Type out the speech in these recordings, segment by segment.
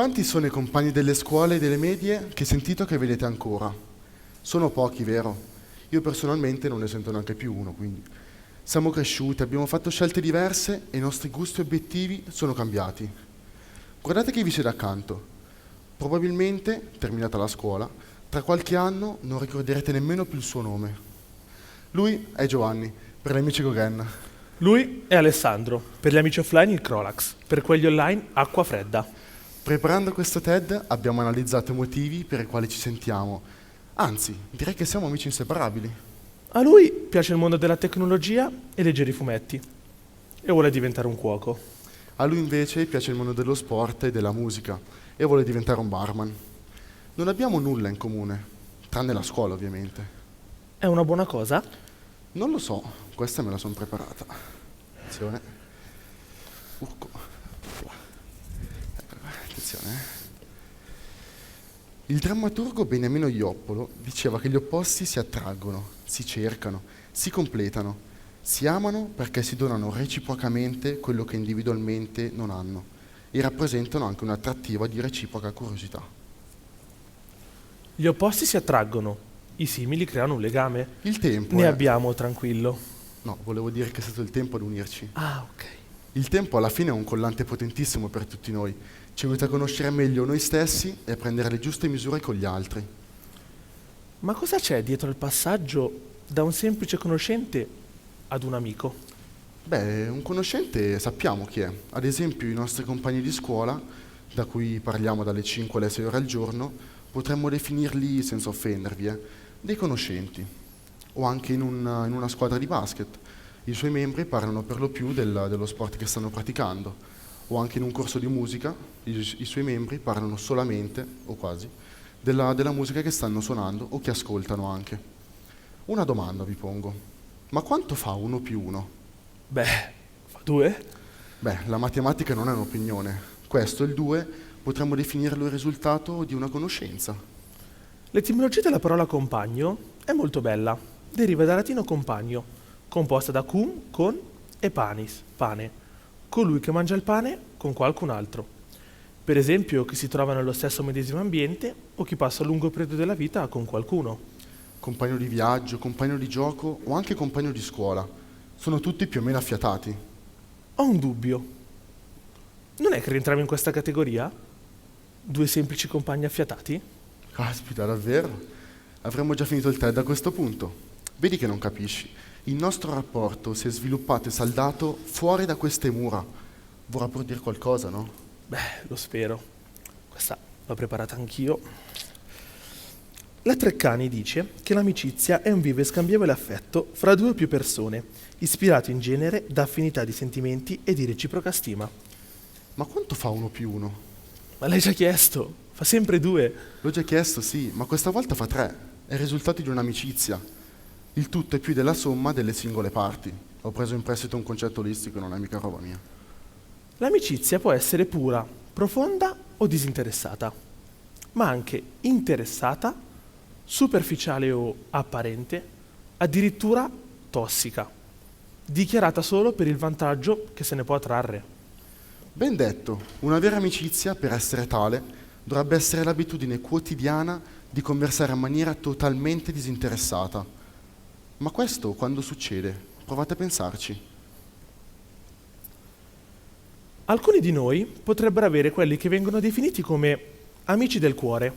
Quanti sono i compagni delle scuole e delle medie che sentito che vedete ancora? Sono pochi, vero? Io personalmente non ne sento neanche più uno, quindi. Siamo cresciuti, abbiamo fatto scelte diverse e i nostri gusti e obiettivi sono cambiati. Guardate chi vi siede accanto. Probabilmente, terminata la scuola, tra qualche anno non ricorderete nemmeno più il suo nome. Lui è Giovanni, per gli amici Gauguin. Lui è Alessandro, per gli amici offline il Crolax, per quelli online acqua fredda. Preparando questo TED abbiamo analizzato i motivi per i quali ci sentiamo. Anzi, direi che siamo amici inseparabili. A lui piace il mondo della tecnologia e leggere i fumetti e vuole diventare un cuoco. A lui invece piace il mondo dello sport e della musica e vuole diventare un barman. Non abbiamo nulla in comune, tranne la scuola ovviamente. È una buona cosa? Non lo so, questa me la sono preparata. Attenzione. Urco. Ecco, attenzione. Il drammaturgo Beniamino Ioppolo diceva che gli opposti si attraggono, si cercano, si completano, si amano perché si donano reciprocamente quello che individualmente non hanno e rappresentano anche un'attrattiva di reciproca curiosità. Gli opposti si attraggono, i simili creano un legame. Il tempo Ne è... abbiamo, tranquillo. No, volevo dire che è stato il tempo ad unirci. Ah, ok. Il tempo alla fine è un collante potentissimo per tutti noi. Ci aiuta a conoscere meglio noi stessi e a prendere le giuste misure con gli altri. Ma cosa c'è dietro il passaggio da un semplice conoscente ad un amico? Beh, un conoscente sappiamo chi è. Ad esempio i nostri compagni di scuola, da cui parliamo dalle 5 alle 6 ore al giorno, potremmo definirli, senza offendervi, dei conoscenti. O anche in una squadra di basket. I suoi membri parlano per lo più dello sport che stanno praticando. O anche in un corso di musica, i suoi membri parlano solamente, o quasi, della musica che stanno suonando o che ascoltano anche. Una domanda vi pongo. Ma quanto fa 1 più 1? Beh, fa 2? Beh, la matematica non è un'opinione. Questo, il 2, potremmo definirlo il risultato di una conoscenza. L'etimologia della parola compagno è molto bella. Deriva dal latino compagno, composta da cum, con e panis, pane. Colui che mangia il pane con qualcun altro. Per esempio, chi si trova nello stesso medesimo ambiente o chi passa un lungo periodo della vita con qualcuno. Compagno di viaggio, compagno di gioco o anche compagno di scuola. Sono tutti più o meno affiatati. Ho un dubbio. Non è che rientriamo in questa categoria? 2 semplici compagni affiatati? Caspita, davvero? Avremmo già finito il TED a questo punto. Vedi che non capisci. Il nostro rapporto si è sviluppato e saldato fuori da queste mura. Vorrà pur dire qualcosa, no? Beh, lo spero. Questa l'ho preparata anch'io. La Treccani dice che l'amicizia è un vivo e scambievole affetto fra 2 o più persone, ispirato in genere da affinità di sentimenti e di reciproca stima. Ma quanto fa 1 più 1? Ma l'hai già chiesto? Fa sempre 2. L'ho già chiesto, sì, ma questa volta fa 3. È il risultato di un'amicizia. Il tutto è più della somma delle singole parti. Ho preso in prestito un concetto olistico, non è mica roba mia. L'amicizia può essere pura, profonda o disinteressata, ma anche interessata, superficiale o apparente, addirittura tossica, dichiarata solo per il vantaggio che se ne può trarre. Ben detto, una vera amicizia, per essere tale, dovrebbe essere l'abitudine quotidiana di conversare in maniera totalmente disinteressata. Ma questo quando succede? Provate a pensarci. Alcuni di noi potrebbero avere quelli che vengono definiti come amici del cuore,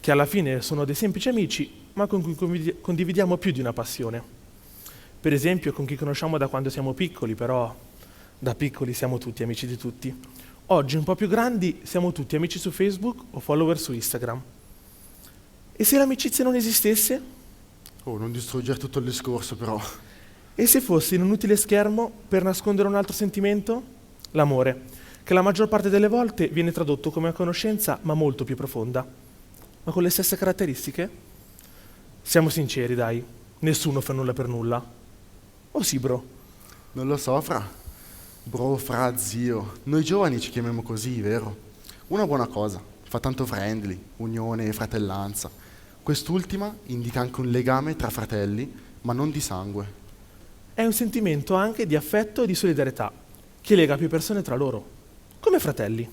che alla fine sono dei semplici amici, ma con cui condividiamo più di una passione. Per esempio con chi conosciamo da quando siamo piccoli, però da piccoli siamo tutti amici di tutti. Oggi, un po' più grandi, siamo tutti amici su Facebook o follower su Instagram. E se l'amicizia non esistesse? Oh, non distruggere tutto il discorso, però. E se fosse in un utile schermo per nascondere un altro sentimento? L'amore, che la maggior parte delle volte viene tradotto come una conoscenza, ma molto più profonda. Ma con le stesse caratteristiche? Siamo sinceri, dai. Nessuno fa nulla per nulla. O sì, bro? Non lo so, fra. Bro, fra, zio. Noi giovani ci chiamiamo così, vero? Una buona cosa. Fa tanto friendly, unione e fratellanza. Quest'ultima indica anche un legame tra fratelli, ma non di sangue. È un sentimento anche di affetto e di solidarietà, che lega più persone tra loro, come fratelli.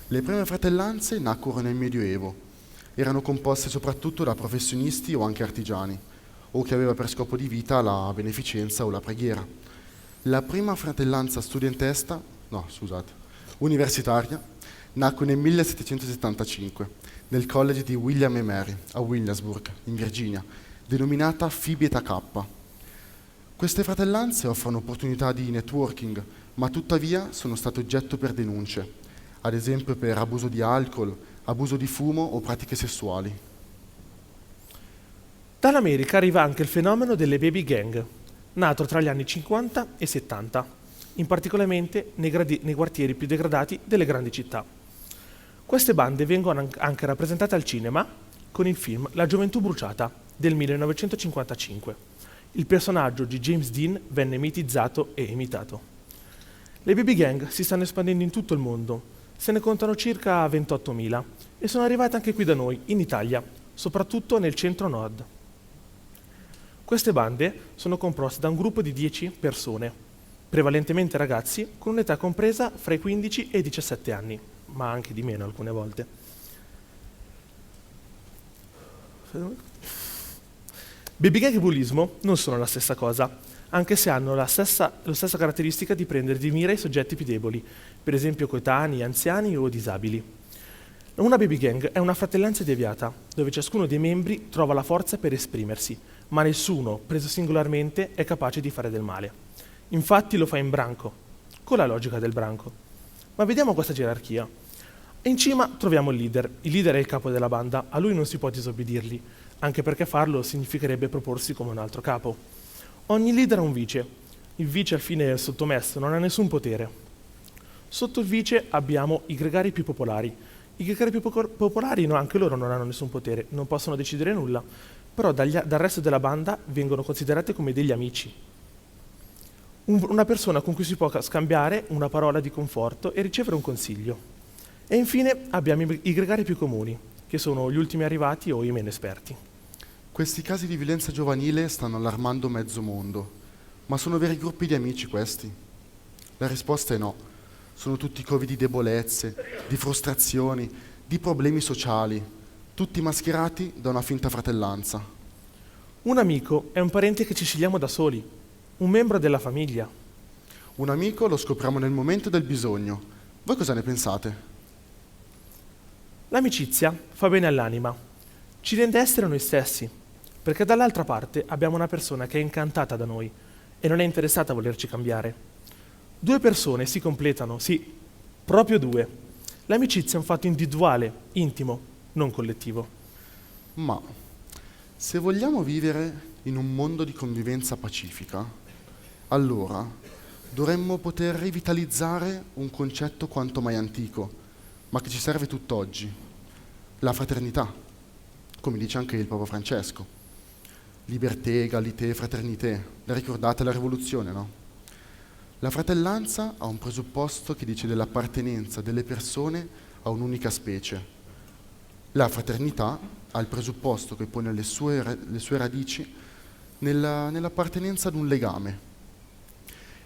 Le prime fratellanze nacquero nel Medioevo. Erano composte soprattutto da professionisti o anche artigiani, o che aveva per scopo di vita la beneficenza o la preghiera. La prima fratellanza universitaria, nacque nel 1775 nel College di William e Mary a Williamsburg, in Virginia, denominata Phi Beta Kappa. Queste fratellanze offrono opportunità di networking, ma tuttavia sono state oggetto per denunce, ad esempio per abuso di alcol, abuso di fumo o pratiche sessuali. Dall'America arriva anche il fenomeno delle baby gang, nato tra gli anni 50 e 70, in particolarmente nei quartieri più degradati delle grandi città. Queste bande vengono anche rappresentate al cinema con il film La gioventù bruciata del 1955. Il personaggio di James Dean venne mitizzato e imitato. Le baby gang si stanno espandendo in tutto il mondo, se ne contano circa 28.000 e sono arrivate anche qui da noi, in Italia, soprattutto nel centro-nord. Queste bande sono composte da un gruppo di 10 persone, prevalentemente ragazzi con un'età compresa fra i 15 e i 17 anni, ma anche di meno alcune volte. Baby gang e bullismo non sono la stessa cosa, anche se hanno la stessa caratteristica di prendere di mira i soggetti più deboli, per esempio coetanei, anziani o disabili. Una baby gang è una fratellanza deviata, dove ciascuno dei membri trova la forza per esprimersi, ma nessuno, preso singolarmente, è capace di fare del male. Infatti lo fa in branco, con la logica del branco. Ma vediamo questa gerarchia. In cima troviamo il leader. Il leader è il capo della banda, a lui non si può disobbedirgli, anche perché farlo significherebbe proporsi come un altro capo. Ogni leader ha un vice. Il vice al fine è sottomesso, non ha nessun potere. Sotto il vice abbiamo i gregari più popolari. I gregari più popolari anche loro non hanno nessun potere, non possono decidere nulla, però dal resto della banda vengono considerati come degli amici. Una persona con cui si può scambiare una parola di conforto e ricevere un consiglio. E infine abbiamo i gregari più comuni, che sono gli ultimi arrivati o i meno esperti. Questi casi di violenza giovanile stanno allarmando mezzo mondo, ma sono veri gruppi di amici questi? La risposta è no. Sono tutti covi di debolezze, di frustrazioni, di problemi sociali, tutti mascherati da una finta fratellanza. Un amico è un parente che ci scegliamo da soli, un membro della famiglia. Un amico lo scopriamo nel momento del bisogno. Voi cosa ne pensate? L'amicizia fa bene all'anima, ci rende essere noi stessi, perché dall'altra parte abbiamo una persona che è incantata da noi e non è interessata a volerci cambiare. Due persone si completano, sì, proprio due. L'amicizia è un fatto individuale, intimo, non collettivo. Ma se vogliamo vivere in un mondo di convivenza pacifica, allora dovremmo poter rivitalizzare un concetto quanto mai antico, ma che ci serve tutt'oggi: la fraternità, come dice anche il Papa Francesco. Liberté, égalité, fraternité. La ricordate la rivoluzione, no? La fratellanza ha un presupposto che dice dell'appartenenza delle persone a un'unica specie. La fraternità ha il presupposto che pone le sue radici nell'appartenenza ad un legame.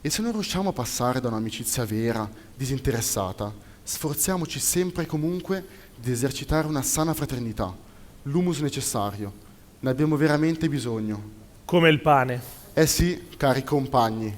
E se non riusciamo a passare da un'amicizia vera, disinteressata, sforziamoci sempre e comunque di esercitare una sana fraternità, l'humus necessario. Ne abbiamo veramente bisogno. Come il pane. Eh sì, cari compagni.